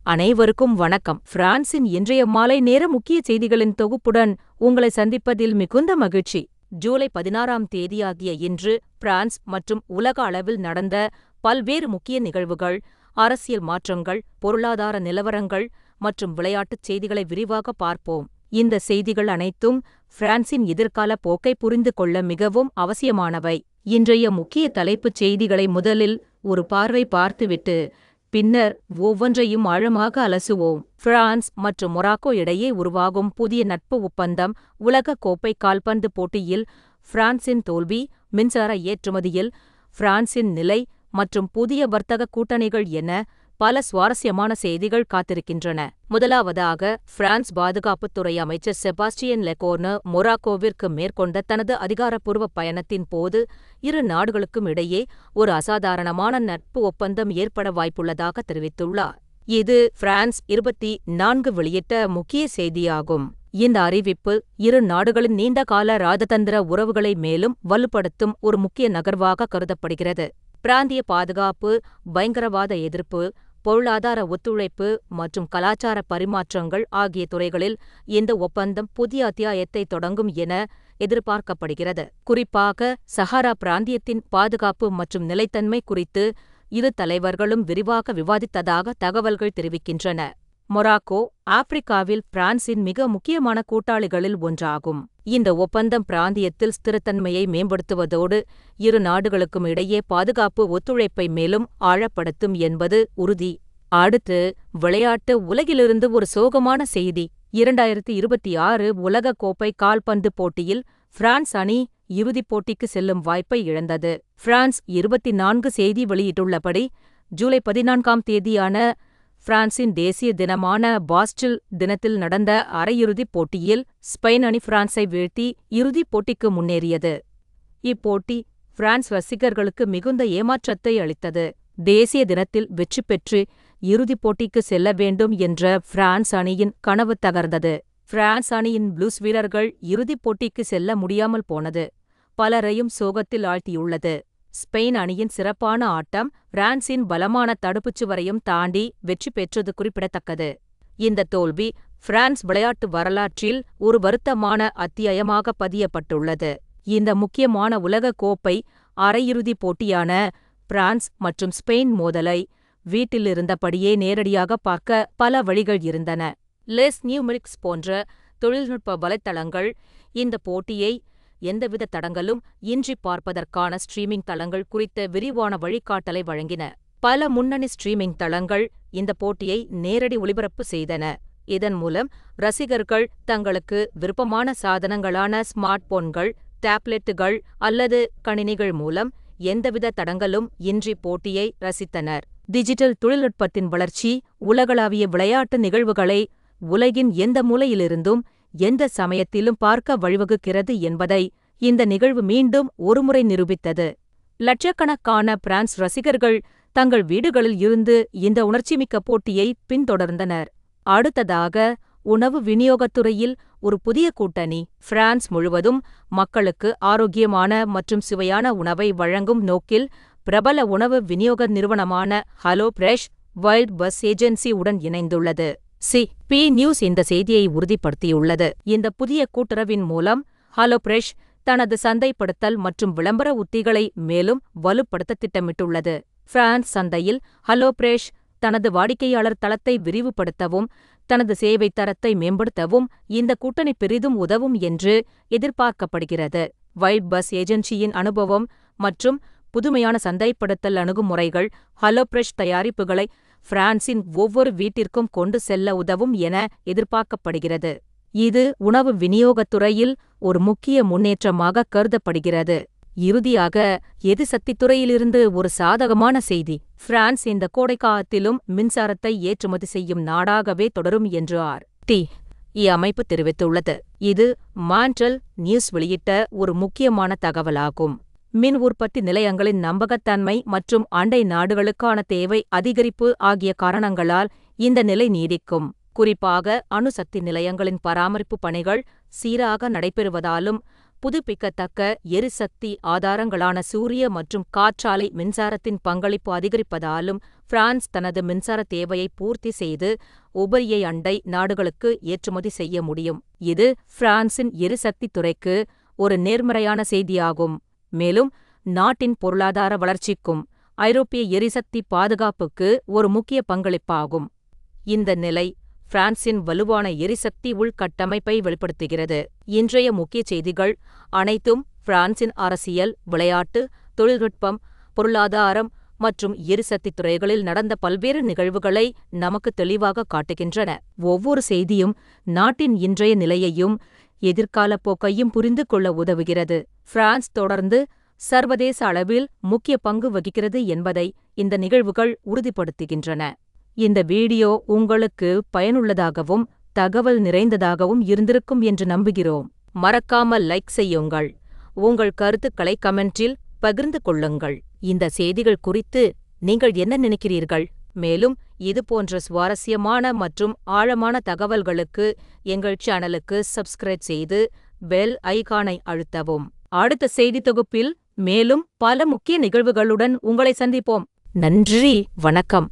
அனைவருக்கும் வணக்கம். பிரான்சின் இன்றைய மாலை நேர முக்கிய செய்திகளின் தொகுப்புடன் உங்களை சந்திப்பதில் மிகுந்த மகிழ்ச்சி. ஜூலை 16ஆம் தேதியாகிய இன்று பிரான்ஸ் மற்றும் உலக அளவில் நடந்த பல்வேறு முக்கிய நிகழ்வுகள், அரசியல் மாற்றங்கள், பொருளாதார நிலவரங்கள் மற்றும் விளையாட்டுச் செய்திகளை விரிவாக பார்ப்போம். இந்த செய்திகள் அனைத்தும் பிரான்சின் எதிர்கால போக்கை புரிந்து கொள்ள மிகவும் அவசியமானவை. இன்றைய முக்கிய தலைப்புச் செய்திகளை முதலில் ஒரு பார்வை பார்த்துவிட்டு பின்னர் ஒவ்வொன்றையும் ஆழமாக அலசுவோம். பிரான்ஸ் மற்றும் மொராக்கோ இடையே உருவாகும் புதிய நட்பு ஒப்பந்தம், உலகக் கோப்பை கால்பந்து போட்டியில் பிரான்சின் தோல்வி, மின்சார ஏற்றுமதியில் பிரான்சின் நிலை மற்றும் புதிய வர்த்தக கூட்டணிகள் என பல சுவாரஸ்யமான செய்திகள் காத்திருக்கின்றன. முதலாவதாக, பிரான்ஸ் பாதுகாப்புத்துறை அமைச்சர் செபாஸ்டியன் லெகோர்னு மொராக்கோவிற்கு மேற்கொண்ட தனது அதிகாரப்பூர்வ பயணத்தின் போது இரு நாடுகளுக்கும் இடையே ஒரு அசாதாரணமான நட்பு ஒப்பந்தம் ஏற்பட வாய்ப்புள்ளதாக தெரிவித்துள்ளார். இது பிரான்ஸ் 24 வெளியிட்ட முக்கிய செய்தியாகும். இந்த அறிவிப்பு இரு நாடுகளின் நீண்டகால ராஜதந்திர உறவுகளை மேலும் வலுப்படுத்தும் ஒரு முக்கிய நகர்வாக கருதப்படுகிறது. பிராந்திய பாதுகாப்பு, பயங்கரவாத எதிர்ப்பு, பொருளாதார ஒத்துழைப்பு மற்றும் கலாச்சார பரிமாற்றங்கள் ஆகிய துறைகளில் இந்த ஒப்பந்தம் புதிய அத்தியாயத்தை தொடங்கும் என எதிர்பார்க்கப்படுகிறது. குறிப்பாக, சஹாரா பிராந்தியத்தின் பாதுகாப்பு மற்றும் நிலைத்தன்மை குறித்து இரு தலைவர்களும் விரிவாக விவாதித்ததாக தகவல்கள் தெரிவிக்கின்றன. மொராக்கோ, ஆப்பிரிக்காவில் பிரான்சின் மிக முக்கியமான கூட்டாளிகளில் ஒன்றாகும். இந்த ஒப்பந்தம் பிராந்தியத்தில் ஸ்திரத்தன்மையை மேம்படுத்துவதோடு இரு நாடுகளுக்கும் இடையே பாதுகாப்பு ஒத்துழைப்பை மேலும் ஆழப்படுத்தும் என்பது உறுதி. அடுத்து, விளையாட்டு உலகிலிருந்து ஒரு சோகமான செய்தி. 2026 உலகக் கோப்பை கால்பந்து போட்டியில் பிரான்ஸ் அணி இறுதிப் போட்டிக்கு செல்லும் வாய்ப்பை இழந்தது. பிரான்ஸ் 24 செய்தி வெளியிட்டுள்ளபடி, ஜூலை 14ஆம் தேதியான பிரான்சின் தேசிய தினமான பாஸ்டில் தினத்தில் நடந்த அரையிறுதிப் போட்டியில் ஸ்பெயின் அணி பிரான்ஸை வீழ்த்தி இறுதிப் போட்டிக்கு முன்னேறியது. இப்போட்டி பிரான்ஸ் ரசிகர்களுக்கு மிகுந்த ஏமாற்றத்தை அளித்தது. தேசிய தினத்தில் வெற்றி பெற்று இறுதிப் போட்டிக்கு செல்ல வேண்டும் என்ற பிரான்ஸ் அணியின் கனவு தகர்ந்தது. பிரான்ஸ் அணியின் ப்ளூஸ் வீரர்கள் இறுதிப் போட்டிக்கு செல்ல முடியாமல் போனது பலரையும் சோகத்தில் ஆழ்த்தியுள்ளது. ஸ்பெயின் அணியின் சிறப்பான ஆட்டம் பிரான்சின் பலமான தடுப்புச் சுவரையும் தாண்டி வெற்றி பெற்றது குறிப்பிடத்தக்கது. இந்த தோல்வி பிரான்ஸ் விளையாட்டு வரலாற்றில் ஒரு வருத்தமான அத்தியாயமாக பதியப்பட்டுள்ளது. இந்த முக்கியமான உலகக் கோப்பை அரையிறுதிப் போட்டியான பிரான்ஸ் மற்றும் ஸ்பெயின் மோதலை வீட்டிலிருந்தபடியே நேரடியாக பார்க்க பல வழிகள் இருந்தன. லெஸ் நியூமெரிக்ஸ் போன்ற தொழில்நுட்ப வலைத்தளங்கள் இந்த போட்டியை எந்தவித தடங்கலும் இன்றி பார்ப்பதற்கான ஸ்ட்ரீமிங் தளங்கள் குறித்த விரிவான வழிகாட்டலை வழங்கின. பல முன்னணி ஸ்ட்ரீமிங் தளங்கள் இந்த போட்டியை நேரடி ஒளிபரப்பு செய்தன. இதன் மூலம் ரசிகர்கள் தங்களுக்கு விருப்பமான சாதனங்களான ஸ்மார்ட்போன்கள், டேப்லெட்டுகள் அல்லது கணினிகள் மூலம் எந்தவித தடங்கலும் இன்றி போட்டியை ரசித்தனர். டிஜிட்டல் தொழில்நுட்பத்தின் வளர்ச்சி உலகளாவிய விளையாட்டு நிகழ்வுகளை உலகின் எந்த மூலையிலிருந்தும் எந்த சமயத்திலும் பார்க்க வழிவகுக்கிறது என்பதை இந்த நிகழ்வு மீண்டும் ஒருமுறை நிரூபித்தது. லட்சக்கணக்கான பிரான்ஸ் ரசிகர்கள் தங்கள் வீடுகளில் இருந்து இந்த உணர்ச்சிமிக்க போட்டியை பின்தொடர்ந்தனர். அடுத்ததாக, உணவு விநியோகத் துறையில் ஒரு புதிய கூட்டணி. பிரான்ஸ் முழுவதும் மக்களுக்கு ஆரோக்கியமான மற்றும் சுவையான உணவை வழங்கும் நோக்கில் பிரபல உணவு விநியோக நிறுவனமான hello fresh wild bus agency உடன் இணைந்துள்ளது. பி நியூஸ் இந்த செய்தியை உறுதிப்படுத்தியுள்ளது. இந்த புதிய கூட்டுறவின் மூலம் ஹலோ ஃப்ரெஷ் தனது சந்தைப்படுத்தல் மற்றும் விளம்பர உத்திகளை மேலும் வலுப்படுத்த திட்டமிட்டுள்ளது. பிரான்ஸ் சந்தையில் ஹலோ ஃப்ரெஷ் தனது வாடிக்கையாளர் தளத்தை விரிவுபடுத்தவும் தனது சேவை தரத்தை மேம்படுத்தவும் இந்த கூட்டணி பெரிதும் உதவும் என்று எதிர்பார்க்கப்படுகிறது. வைல்ட் பஸ் ஏஜென்சியின் அனுபவம் மற்றும் புதுமையான சந்தைப்படுத்தல் அணுகுமுறைகள் ஹலோ ஃப்ரெஷ் தயாரிப்புகளை பிரான்சின் ஒவ்வொரு வீட்டிற்கும் கொண்டு செல்ல உதவும் என எதிர்பார்க்கப்படுகிறது. இது உணவு விநியோகத் துறையில் ஒரு முக்கிய முன்னேற்றமாக கருதப்படுகிறது. இறுதியாக, எரிசக்தித் துறையிலிருந்து ஒரு சாதகமான செய்தி. பிரான்ஸ் இந்த கோடைக்காலத்திலும் மின்சாரத்தை ஏற்றுமதி செய்யும் நாடாகவே தொடரும் என்று அமைப்பு தெரிவித்துள்ளது. இது மான்ட்ரல் நியூஸ் வெளியிட்ட ஒரு முக்கியமான தகவலாகும். மின் உற்பத்தி நிலையங்களின் நம்பகத்தன்மை மற்றும் அண்டை நாடுகளுக்கான தேவை அதிகரிப்பு ஆகிய காரணங்களால் இந்த நிலை நீடிக்கும். குறிப்பாக, அணுசக்தி நிலையங்களின் பராமரிப்பு பணிகள் சீராக நடைபெறுவதாலும் புதுப்பிக்கத்தக்க எரிசக்தி ஆதாரங்களான சூரிய மற்றும் காற்றாலை மின்சாரத்தின் பங்களிப்பு அதிகரிப்பதாலும் பிரான்ஸ் தனது மின்சார தேவையை பூர்த்தி செய்து உபரியை அண்டை நாடுகளுக்கு ஏற்றுமதி செய்ய முடியும். இது பிரான்சின் எரிசக்தித் துறைக்கு ஒரு நேர்மறையான செய்தியாகும், மேலும் நாட்டின் பொருளாதார வளர்ச்சிக்கும் ஐரோப்பிய எரிசக்தி பாதுகாப்புக்கு ஒரு முக்கிய பங்களிப்பாகும். இந்த நிலை பிரான்சின் வலுவான எரிசக்தி உள்கட்டமைப்பை வெளிப்படுத்துகிறது. இன்றைய முக்கிய செய்திகள் அனைத்தும் பிரான்சின் அரசியல், விளையாட்டு, தொழில்நுட்பம், பொருளாதாரம் மற்றும் எரிசக்தி துறைகளில் நடந்த பல்வேறு நிகழ்வுகளை நமக்கு தெளிவாக காட்டுகின்றன. ஒவ்வொரு செய்தியும் நாட்டின் இன்றைய நிலையையும் எதிர்கால போக்கையும் புரிந்து கொள்ள உதவுகிறது. பிரான்ஸ் தொடர்ந்து சர்வதேச அளவில் முக்கிய பங்கு வகிக்கிறது என்பதை இந்த நிகழ்வுகள் உறுதிப்படுத்துகின்றன. இந்த வீடியோ உங்களுக்கு பயனுள்ளதாகவும் தகவல் நிறைந்ததாகவும் இருந்திருக்கும் என்று நம்புகிறோம். மறக்காமல் லைக் செய்யுங்கள். உங்கள் கருத்துக்களை கமெண்டில் பகிர்ந்து கொள்ளுங்கள். இந்த செய்திகள் குறித்து நீங்கள் என்ன நினைக்கிறீர்கள்? மேலும் இதுபோன்ற சுவாரஸ்யமான மற்றும் ஆழமான தகவல்களுக்கு எங்கள் சேனலுக்கு சப்ஸ்கிரைப் செய்து பெல் ஐகானை அழுத்தவும். அடுத்த செய்தி தொகுப்பில் மேலும் பல முக்கிய நிகழ்வுகளுடன் உங்களை சந்திப்போம். நன்றி, வணக்கம்.